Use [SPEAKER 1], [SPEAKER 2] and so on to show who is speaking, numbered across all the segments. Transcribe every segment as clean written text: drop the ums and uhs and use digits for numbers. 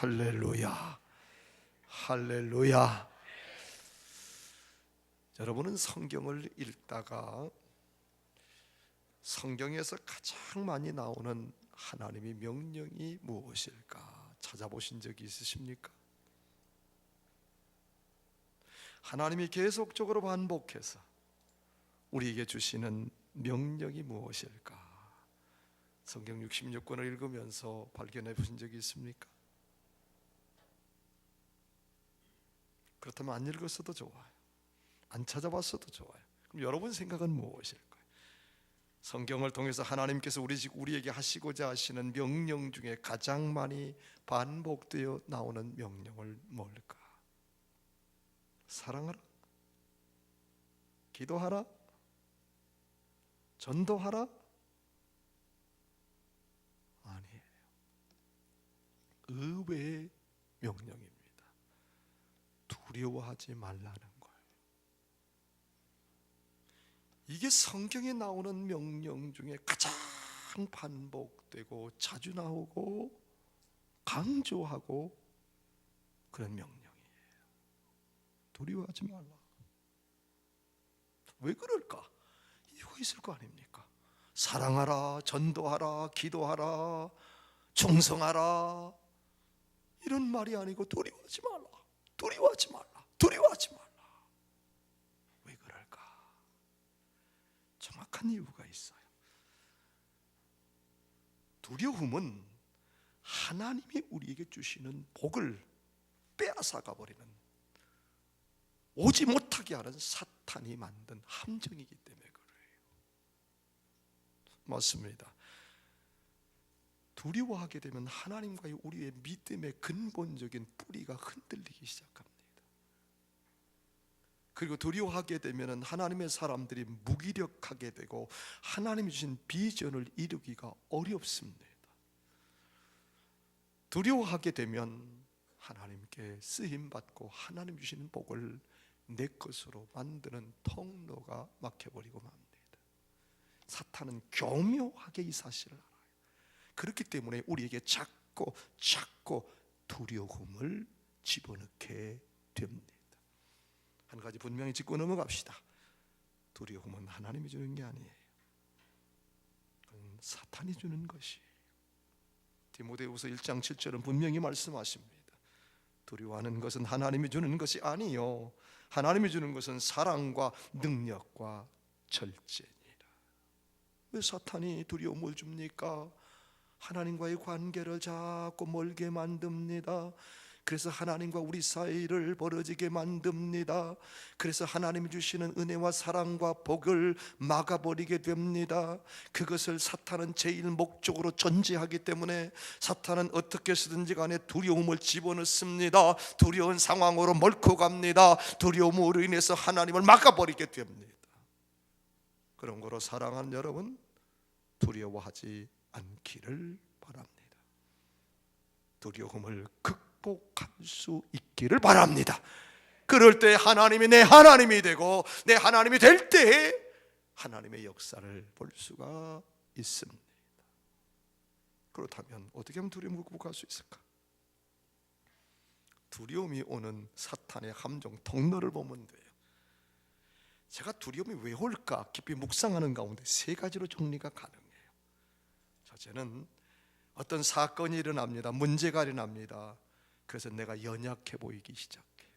[SPEAKER 1] 할렐루야, 할렐루야. 여러분은 성경을 읽다가 성경에서 가장 많이 나오는 하나님의 명령이 무엇일까 찾아보신 적이 있으십니까? 하나님이 계속적으로 반복해서 우리에게 주시는 명령이 무엇일까? 성경 66권을 읽으면서 발견해 보신 적이 있습니까? 그렇다면 안 읽었어도 좋아요. 안 찾아봤어도 좋아요. 그럼 여러분 생각은 무엇일까요? 성경을 통해서 하나님께서 우리에게 하시고자 하시는 명령 중에 가장 많이 반복되어 나오는 명령을 뭘까? 사랑하라? 기도하라? 전도하라? 아니에요. 의외의 명령입니다. 두려워하지 말라는 거예요. 이게 성경에 나오는 명령 중에 가장 반복되고 자주 나오고 강조하고 그런 명령이에요. 두려워하지 말라. 왜 그럴까? 이유가 있을 거 아닙니까? 사랑하라, 전도하라, 기도하라, 충성하라, 이런 말이 아니고 두려워하지 말라, 두려워하지 말라, 두려워하지 말라. 왜 그럴까? 정확한 이유가 있어요. 두려움은 하나님이 우리에게 주시는 복을 빼앗아가 버리는, 오지 못하게 하는 사탄이 만든 함정이기 때문에 그래요. 맞습니다. 두려워하게 되면 하나님과의 우리의 믿음의 근본적인 뿌리가 흔들리기 시작합니다. 그리고 두려워하게 되면 하나님의 사람들이 무기력하게 되고 하나님이 주신 비전을 이루기가 어렵습니다. 두려워하게 되면 하나님께 쓰임받고 하나님 주시는 복을 내 것으로 만드는 통로가 막혀버리고 맙니다. 사탄은 교묘하게 이 사실을 알아요. 그렇기 때문에 우리에게 자꾸 두려움을 집어넣게 됩니다. 한 가지 분명히 짚고 넘어갑시다. 두려움은 하나님이 주는 게 아니에요. 그건 사탄이 주는 것이에요. 디모데후서 1장 7절은 분명히 말씀하십니다. 두려워하는 것은 하나님이 주는 것이 아니요, 하나님이 주는 것은 사랑과 능력과 절제니라. 왜 사탄이 두려움을 줍니까? 하나님과의 관계를 자꾸 멀게 만듭니다. 그래서 하나님과 우리 사이를 벌어지게 만듭니다. 그래서 하나님이 주시는 은혜와 사랑과 복을 막아버리게 됩니다. 그것을 사탄은 제일 목적으로 전제하기 때문에 사탄은 어떻게 해서든지 간에 두려움을 집어넣습니다. 두려운 상황으로 몰고 갑니다. 두려움으로 인해서 하나님을 막아버리게 됩니다. 그런 거로 사랑하는 여러분, 두려워하지 않기를 바랍니다. 두려움을 극복할 수 있기를 바랍니다. 그럴 때 하나님이 내 하나님이 되고 내 하나님이 될 때에 하나님의 역사를 볼 수가 있습니다. 그렇다면 어떻게 하면 두려움을 극복할 수 있을까? 두려움이 오는 사탄의 함정 통로를 보면 돼요. 제가 두려움이 왜 올까 깊이 묵상하는 가운데 세 가지로 정리가 가능해요. 첫째는 어떤 사건이 일어납니다. 문제가 일어납니다. 그래서 내가 연약해 보이기 시작해요.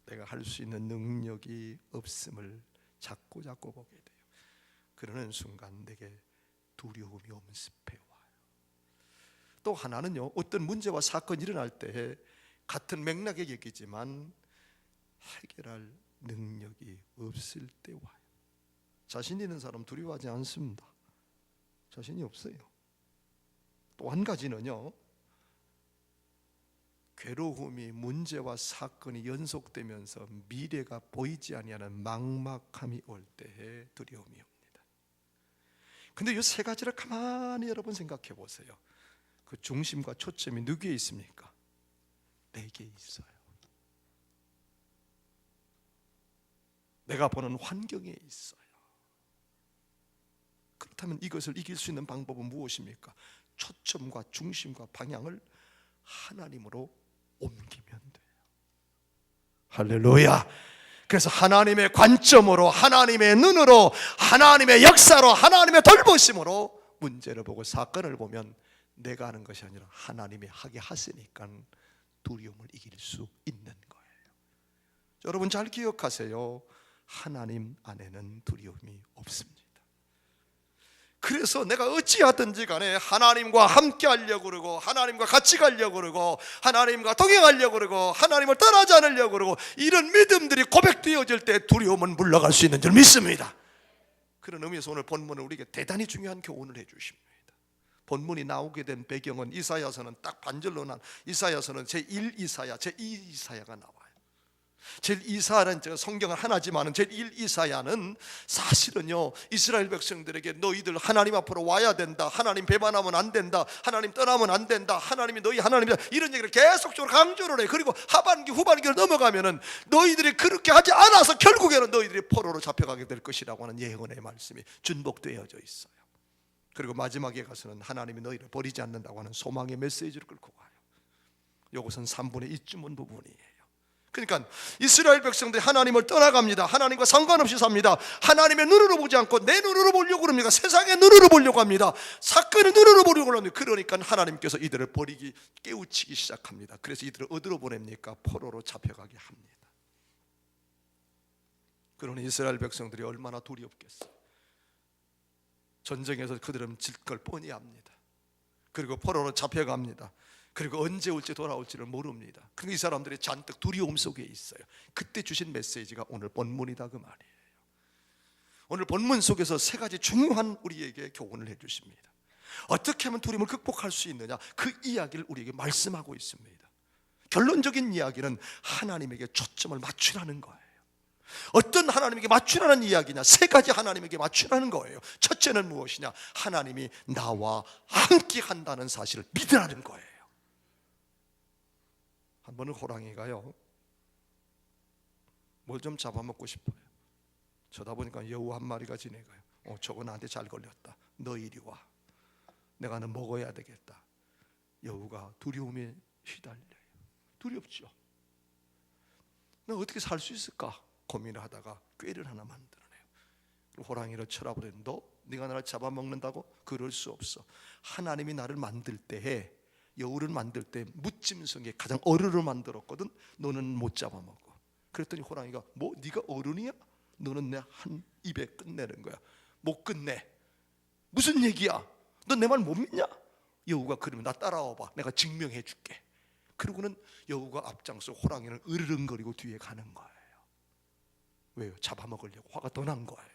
[SPEAKER 1] 내가 할 수 있는 능력이 없음을 자꾸 보게 돼요. 그러는 순간 내게 두려움이 엄습해 와요. 또 하나는요, 어떤 문제와 사건이 일어날 때 같은 맥락의 얘기지만 해결할 능력이 없을 때 와요. 자신 있는 사람 두려워하지 않습니다. 자신이 없어요. 또 한 가지는요, 괴로움이, 문제와 사건이 연속되면서 미래가 보이지 아니하는 막막함이 올 때에 두려움이 옵니다. 근데 이 세 가지를 가만히 여러분 생각해 보세요. 그 중심과 초점이 누구에 있습니까? 내게 있어요. 내가 보는 환경에 있어요. 그렇다면 이것을 이길 수 있는 방법은 무엇입니까? 초점과 중심과 방향을 하나님으로 옮기면 돼요. 할렐루야. 그래서 하나님의 관점으로, 하나님의 눈으로, 하나님의 역사로, 하나님의 돌보심으로 문제를 보고 사건을 보면 내가 하는 것이 아니라 하나님이 하게 하시니까 두려움을 이길 수 있는 거예요. 여러분 잘 기억하세요. 하나님 안에는 두려움이 없습니다. 그래서 내가 어찌하든지 간에 하나님과 함께 하려고 그러고, 하나님과 같이 가려고 그러고, 하나님과 동행하려고 그러고, 하나님을 떠나지 않으려고 그러고, 이런 믿음들이 고백되어질 때 두려움은 물러갈 수 있는 줄 믿습니다. 그런 의미에서 오늘 본문은 우리에게 대단히 중요한 교훈을 해주십니다. 본문이 나오게 된 배경은 이사야서는 딱 반절로 난 이사야서는 제1 이사야, 제2 이사야가 나와요. 제1이사야는 제가 성경은 하나지만 제1 이사야는 사실은요, 이스라엘 백성들에게 너희들 하나님 앞으로 와야 된다, 하나님 배반하면 안 된다, 하나님 떠나면 안 된다, 하나님이 너희 하나님이다, 이런 얘기를 계속적으로 강조를 해요. 그리고 하반기 후반기로 넘어가면은 너희들이 그렇게 하지 않아서 결국에는 너희들이 포로로 잡혀가게 될 것이라고 하는 예언의 말씀이 준복되어져 있어요. 그리고 마지막에 가서는 하나님이 너희를 버리지 않는다고 하는 소망의 메시지를 끌고 가요. 이것은 3분의 2쯤은 부분이에요. 그러니까 이스라엘 백성들이 하나님을 떠나갑니다. 하나님과 상관없이 삽니다. 하나님의 눈으로 보지 않고 내 눈으로 보려고 합니다. 세상의 눈으로 보려고 합니다. 사건의 눈으로 보려고 합니다. 그러니까 하나님께서 이들을 버리기, 깨우치기 시작합니다. 그래서 이들을 어디로 보냅니까? 포로로 잡혀가게 합니다. 그러니 이스라엘 백성들이 얼마나 두렵겠어요. 전쟁에서 그들은 질 걸 뻔히 압니다. 그리고 포로로 잡혀갑니다. 그리고 언제 올지 돌아올지를 모릅니다. 그러니까 이 사람들이 잔뜩 두려움 속에 있어요. 그때 주신 메시지가 오늘 본문이다 그 말이에요. 오늘 본문 속에서 세 가지 중요한 우리에게 교훈을 해주십니다. 어떻게 하면 두려움을 극복할 수 있느냐, 그 이야기를 우리에게 말씀하고 있습니다. 결론적인 이야기는 하나님에게 초점을 맞추라는 거예요. 어떤 하나님에게 맞추라는 이야기냐? 세 가지 하나님에게 맞추라는 거예요. 첫째는 무엇이냐? 하나님이 나와 함께 한다는 사실을 믿으라는 거예요. 한 번은 호랑이가요, 뭘 좀 잡아먹고 싶어요. 쳐다보니까 여우 한 마리가 지나가요. 저거 나한테 잘 걸렸다. 너 이리 와. 내가 너 먹어야 되겠다. 여우가 두려움에 휘달려요. 두렵죠. 나 어떻게 살 수 있을까 고민을 하다가 꾀를 하나 만들어내요. 호랑이를 쳐다보더니 네가 나를 잡아먹는다고? 그럴 수 없어. 하나님이 나를 만들 때에, 여우를 만들 때 무짐승에 가장 어른을 만들었거든. 너는 못 잡아먹어. 그랬더니 호랑이가 네가 어른이야? 너는 내 한 입에 끝내는 거야. 못 끝내. 무슨 얘기야? 너 내 말 못 믿냐? 여우가 그러면 나 따라와봐. 내가 증명해 줄게. 그리고는 여우가 앞장서 호랑이는 으르렁거리고 뒤에 가는 거예요. 왜요? 잡아먹으려고 화가 더 난 거예요.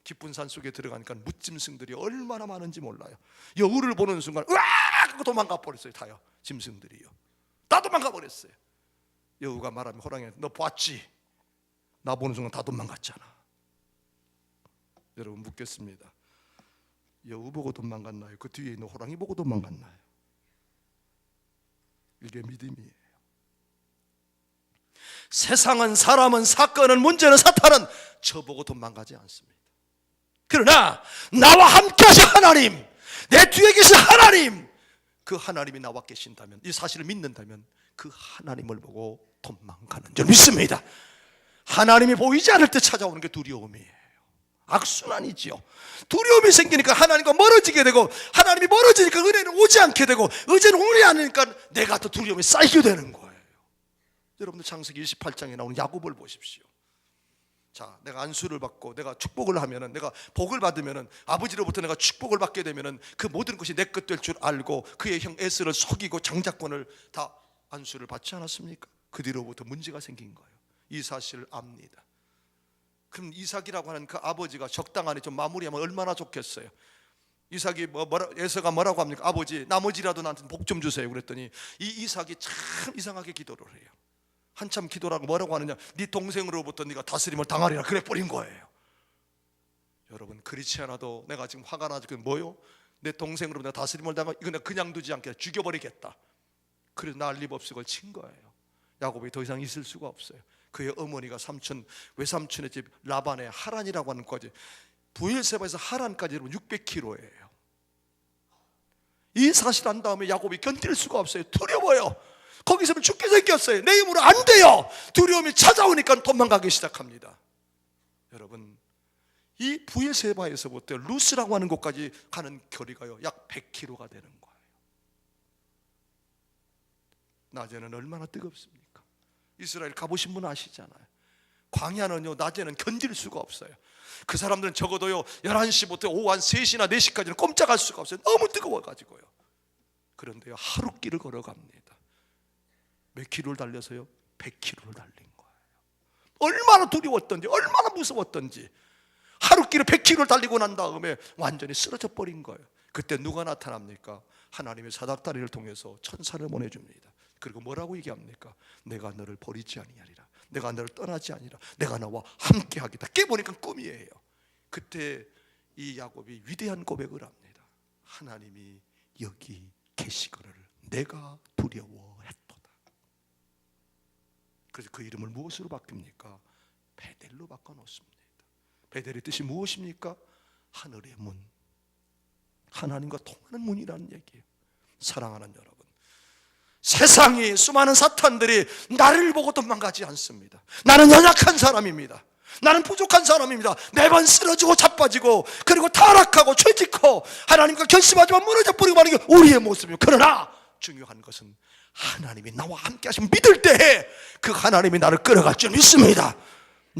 [SPEAKER 1] 깊은 산 속에 들어가니까 무짐승들이 얼마나 많은지 몰라요. 여우를 보는 순간 으악 하고 도망가 버렸어요. 다요, 짐승들이요. 다 도망가 버렸어요. 여우가 말하면 호랑이는 너 봤지? 나 보는 순간 다 도망갔잖아. 여러분 묻겠습니다. 여우 보고 도망갔나요? 그 뒤에 있는 호랑이 보고 도망갔나요? 이게 믿음이에요. 세상은, 사람은, 사건은, 문제는, 사탄은 저보고 도망가지 않습니다. 그러나 나와 함께 하신 하나님, 내 뒤에 계신 하나님, 그 하나님이 나와 계신다면, 이 사실을 믿는다면 그 하나님을 보고 도망가는 줄 믿습니다. 하나님이 보이지 않을 때 찾아오는 게 두려움이에요. 악순환이지요. 두려움이 생기니까 하나님과 멀어지게 되고, 하나님이 멀어지니까 은혜는 오지 않게 되고, 은혜는 오지 않으니까 내가 더 두려움이 쌓이게 되는 거예요. 여러분들 창세기 28장에 나오는 야곱을 보십시오. 자, 내가 안수를 받고 내가 축복을 하면은, 내가 복을 받으면은, 아버지로부터 내가 축복을 받게 되면은 그 모든 것이 내 것 될 줄 알고 그의 형 에스를 속이고 장자권을 다 안수를 받지 않았습니까? 그 뒤로부터 문제가 생긴 거예요. 이 사실을 압니다. 그럼 이삭이라고 하는 그 아버지가 적당하게 좀 마무리하면 얼마나 좋겠어요. 이삭이 에서가 뭐라고 합니까? 아버지, 나머지라도 나한테 복 좀 주세요. 그랬더니 이 이삭이 참 이상하게 기도를 해요. 한참 기도라고 뭐라고 하느냐? 네 동생으로부터 네가 다스림을 당하리라 그래 버린 거예요. 여러분, 그렇지 않아도 내가 지금 화가 나지고 뭐요? 내 동생으로부터 내가 다스림을 당하, 이거 내가 그냥 두지 않겠다, 죽여버리겠다. 그래서 난리법석을 친 거예요. 야곱이 더 이상 있을 수가 없어요. 그의 어머니가 삼촌, 외삼촌의 집 라반의 하란이라고 하는 거지. 부엘세바에서 하란까지 여러분 600km예요. 이 사실 한 다음에 야곱이 견딜 수가 없어요. 두려워요. 거기서는 죽게 생겼어요. 내 힘으로 안 돼요. 두려움이 찾아오니까 도망가기 시작합니다. 여러분, 이 부엘세바에서부터 루스라고 하는 곳까지 가는 거리가요, 약 100km가 되는 거예요. 낮에는 얼마나 뜨겁습니까? 이스라엘 가보신 분 아시잖아요. 광야는요, 낮에는 견딜 수가 없어요. 그 사람들은 적어도요 11시부터 오후 한 3시나 4시까지는 꼼짝할 수가 없어요. 너무 뜨거워가지고요. 그런데요, 하루길을 걸어갑니다. 몇 킬로를 달려서요? 100km를 달린 거예요. 얼마나 두려웠던지, 얼마나 무서웠던지. 하루길을 100km를 달리고 난 다음에 완전히 쓰러져 버린 거예요. 그때 누가 나타납니까? 하나님의 사닥다리를 통해서 천사를 보내줍니다. 그리고 뭐라고 얘기합니까? 내가 너를 버리지 아니하리라. 내가 너를 떠나지 아니라. 내가 너와 함께 하겠다. 깨보니까 꿈이에요. 그때 이 야곱이 위대한 고백을 합니다. 하나님이 여기 계시거를 내가 두려워했도다. 그래서 그 이름을 무엇으로 바뀝니까? 베델로 바꿔놓습니다. 베델의 뜻이 무엇입니까? 하늘의 문, 하나님과 통하는 문이라는 얘기예요. 사랑하는 여러분, 세상이 수많은 사탄들이 나를 보고 도망가지 않습니다. 나는 연약한 사람입니다. 나는 부족한 사람입니다. 매번 쓰러지고 자빠지고 그리고 타락하고 죄짓고 하나님과 결심하지만 무너져 버리고 마는 게 우리의 모습입니다. 그러나 중요한 것은 하나님이 나와 함께 하시면 믿을 때에 그 하나님이 나를 끌어갈 줄 믿습니다.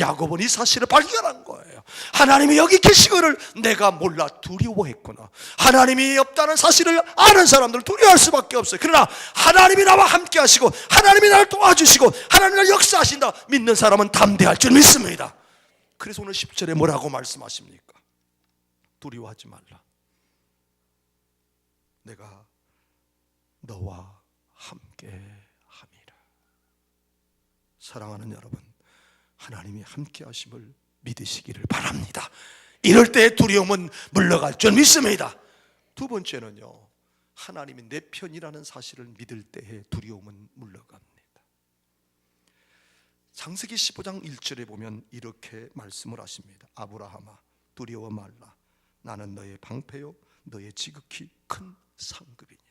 [SPEAKER 1] 야곱은 이 사실을 발견한 거예요. 하나님이 여기 계시거를 내가 몰라 두려워했구나. 하나님이 없다는 사실을 아는 사람들은 두려워할 수밖에 없어요. 그러나 하나님이 나와 함께 하시고 하나님이 나를 도와주시고 하나님이 나를 역사하신다 믿는 사람은 담대할 줄 믿습니다. 그래서 오늘 10절에 뭐라고 말씀하십니까? 두려워하지 말라. 내가 너와 함께 함이라. 사랑하는 여러분, 하나님이 함께 하심을 믿으시기를 바랍니다. 이럴 때 두려움은 물러갈 줄 믿습니다. 두 번째는요, 하나님이 내 편이라는 사실을 믿을 때에 두려움은 물러갑니다. 창세기 15장 1절에 보면 이렇게 말씀을 하십니다. 아브라함아, 두려워 말라. 나는 너의 방패요 너의 지극히 큰 상급이니라.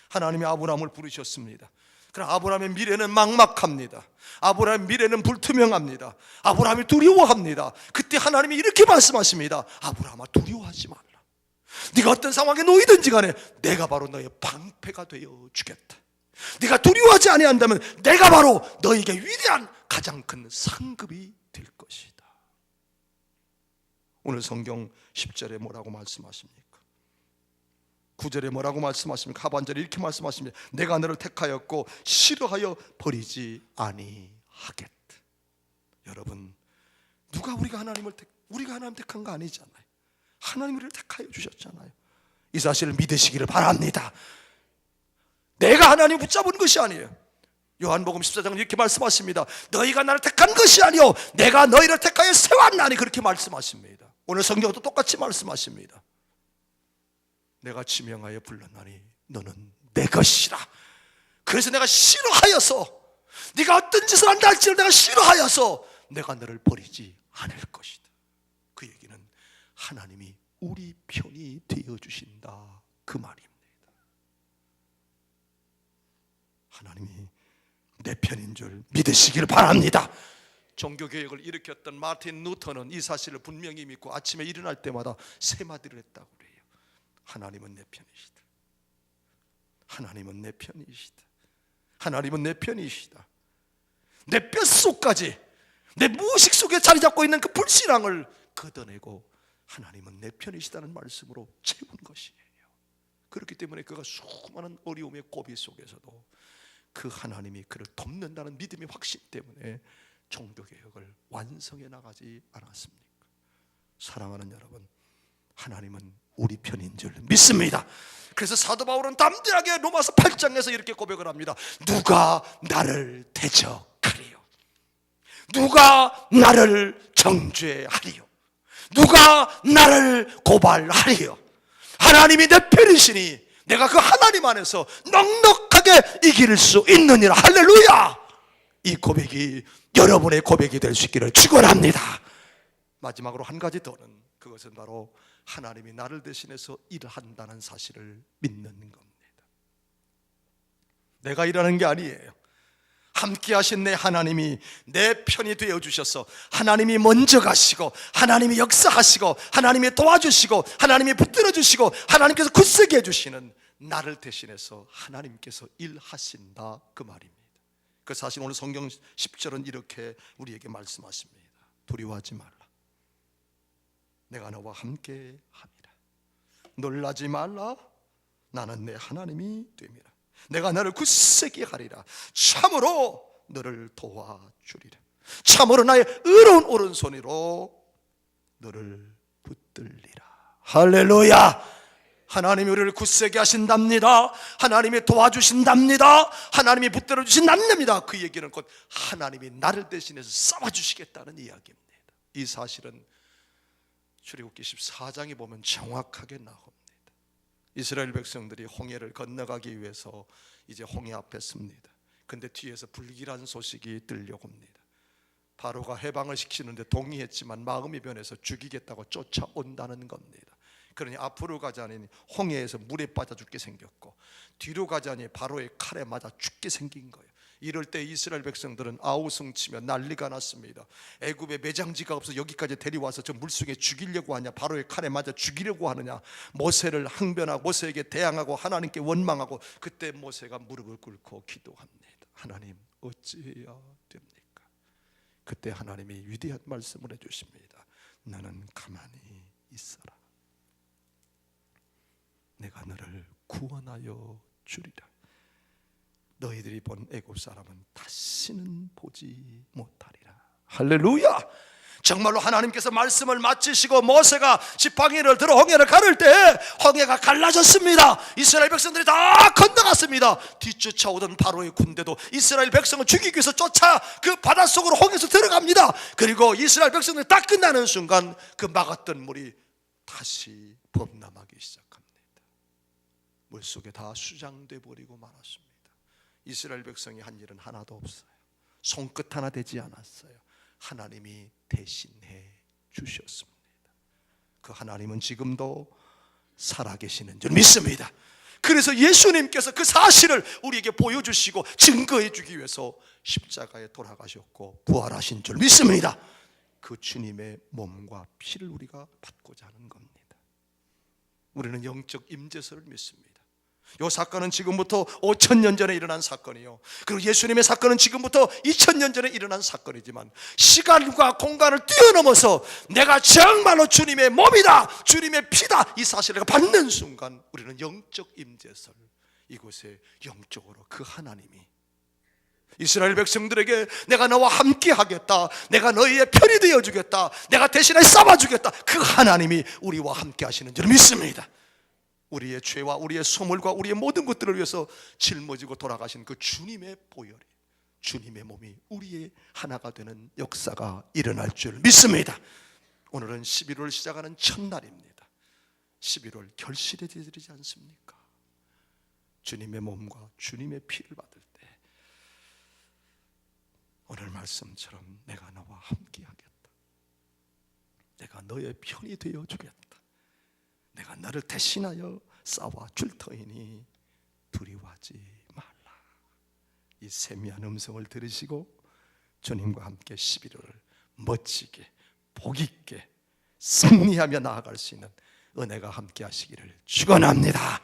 [SPEAKER 1] 하나님이 아브라함을 부르셨습니다. 그러나 아브라함의 미래는 막막합니다. 아브라함의 미래는 불투명합니다. 아브라함이 두려워합니다. 그때 하나님이 이렇게 말씀하십니다. 아브라함아, 두려워하지 말라. 네가 어떤 상황에 놓이든지 간에 내가 바로 너의 방패가 되어 주겠다. 네가 두려워하지 아니한다면 내가 바로 너에게 위대한 가장 큰 상급이 될 것이다. 오늘 성경 10절에 뭐라고 말씀하십니까? 9절에 뭐라고 말씀하십니까? 하반절에 이렇게 말씀하십니다. 내가 너를 택하였고 싫어하여 버리지 아니하겠다. 여러분, 누가 우리가 하나님 택한 거 아니잖아요. 하나님이 우리를 택하여 주셨잖아요. 이 사실을 믿으시기를 바랍니다. 내가 하나님 붙잡은 것이 아니에요. 요한복음 14장은 이렇게 말씀하십니다. 너희가 나를 택한 것이 아니요 내가 너희를 택하여 세웠나니, 그렇게 말씀하십니다. 오늘 성경도 똑같이 말씀하십니다. 내가 지명하여 불렀나니 너는 내 것이라. 그래서 내가 싫어하여서, 네가 어떤 짓을 한다 할지라도 내가 싫어하여서 내가 너를 버리지 않을 것이다. 그 얘기는 하나님이 우리 편이 되어주신다, 그 말입니다. 하나님이 내 편인 줄 믿으시기를 바랍니다. 종교개혁을 일으켰던 마틴 루터는 이 사실을 분명히 믿고 아침에 일어날 때마다 세 마디를 했다고 그래요. 하나님은 내 편이시다. 하나님은 내 편이시다. 하나님은 내 편이시다. 내 뼛속까지, 내 무의식 속에 자리 잡고 있는 그 불신앙을 걷어내고 하나님은 내 편이시다는 말씀으로 채운 것이에요. 그렇기 때문에 그가 수많은 어려움의 고비 속에서도 그 하나님이 그를 돕는다는 믿음의 확신 때문에 종교개혁을 완성해 나가지 않았습니까? 사랑하는 여러분, 하나님은 우리 편인 줄 믿습니다. 그래서 사도 바울은 담대하게 로마서 8장에서 이렇게 고백을 합니다. 누가 나를 대적하리요? 누가 나를 정죄하리요? 누가 나를 고발하리요? 하나님이 내 편이시니 내가 그 하나님 안에서 넉넉하게 이길 수 있느니라. 할렐루야! 이 고백이 여러분의 고백이 될 수 있기를 축원합니다. 마지막으로 한 가지 더는, 그것은 바로 하나님이 나를 대신해서 일한다는 사실을 믿는 겁니다. 내가 일하는 게 아니에요. 함께 하신 내 하나님이 내 편이 되어주셔서 하나님이 먼저 가시고 하나님이 역사하시고 하나님이 도와주시고 하나님이 붙들어주시고 하나님께서 굳세게 해주시는 나를 대신해서 하나님께서 일하신다, 그 말입니다. 그 사실 오늘 성경 10절은 이렇게 우리에게 말씀하십니다. 두려워하지 말라. 내가 너와 함께 함이라. 놀라지 말라. 나는 내 하나님이 됨이라. 내가 너를 굳세게 하리라. 참으로 너를 도와주리라. 참으로 나의 의로운 오른손으로 너를 붙들리라. 할렐루야. 하나님이 우리를 굳세게 하신답니다. 하나님이 도와주신답니다. 하나님이 붙들어 주신답니다. 그 얘기는 곧 하나님이 나를 대신해서 싸워주시겠다는 이야기입니다. 이 사실은 출애굽기 14장에 보면 정확하게 나옵니다. 이스라엘 백성들이 홍해를 건너가기 위해서 이제 홍해 앞에 섭니다. 근데 뒤에서 불길한 소식이 들려옵니다. 바로가 해방을 시키는데 동의했지만 마음이 변해서 죽이겠다고 쫓아온다는 겁니다. 그러니 앞으로 가자니 홍해에서 물에 빠져 죽게 생겼고, 뒤로 가자니 바로의 칼에 맞아 죽게 생긴 거예요. 이럴 때 이스라엘 백성들은 아우성치며 난리가 났습니다. 애굽에 매장지가 없어 여기까지 데려와서 저 물속에 죽이려고 하냐, 바로의 칼에 맞아 죽이려고 하느냐. 모세를 항변하고 모세에게 대항하고 하나님께 원망하고, 그때 모세가 무릎을 꿇고 기도합니다. 하나님, 어찌해야 됩니까? 그때 하나님이 위대한 말씀을 해주십니다. 너는 가만히 있어라. 내가 너를 구원하여 주리라. 너희들이 본 애굽 사람은 다시는 보지 못하리라. 할렐루야. 정말로 하나님께서 말씀을 마치시고 모세가 지팡이를 들어 홍해를 가를 때 홍해가 갈라졌습니다. 이스라엘 백성들이 다 건너갔습니다. 뒤쫓아오던 바로의 군대도 이스라엘 백성을 죽이기 위해서 쫓아 그 바닷속으로 홍해에서 들어갑니다. 그리고 이스라엘 백성들이 딱 끝나는 순간 그 막았던 물이 다시 범람하기 시작합니다. 물속에 다 수장돼 버리고 말았습니다. 이스라엘 백성이 한 일은 하나도 없어요. 손끝 하나 되지 않았어요. 하나님이 대신해 주셨습니다. 그 하나님은 지금도 살아계시는 줄 믿습니다. 그래서 예수님께서 그 사실을 우리에게 보여주시고 증거해 주기 위해서 십자가에 돌아가셨고 부활하신 줄 믿습니다. 그 주님의 몸과 피를 우리가 받고자 하는 겁니다. 우리는 영적 임재설을 믿습니다. 이 사건은 지금부터 5,000년 전에 일어난 사건이요, 그리고 예수님의 사건은 지금부터 2,000년 전에 일어난 사건이지만 시간과 공간을 뛰어넘어서 내가 정말로 주님의 몸이다, 주님의 피다, 이 사실을 받는 순간 우리는 영적 임재설, 이곳에 영적으로 그 하나님이 이스라엘 백성들에게 내가 너와 함께 하겠다, 내가 너희의 편이 되어주겠다, 내가 대신에 싸워주겠다, 그 하나님이 우리와 함께 하시는 줄 믿습니다. 우리의 죄와 우리의 소물과 우리의 모든 것들을 위해서 짊어지고 돌아가신 그 주님의 보혈이, 주님의 몸이 우리의 하나가 되는 역사가 일어날 줄 믿습니다. 오늘은 11월 시작하는 첫날입니다. 11월 결실에 되지 않습니까? 주님의 몸과 주님의 피를 받을 때 오늘 말씀처럼 내가 너와 함께 하겠다, 내가 너의 편이 되어 주겠다, 내가 너를 대신하여 싸워 줄 터이니 두려워하지 말라. 이 세미한 음성을 들으시고 주님과 함께 11월을 멋지게 복있게 승리하며 나아갈 수 있는 은혜가 함께 하시기를 축원합니다.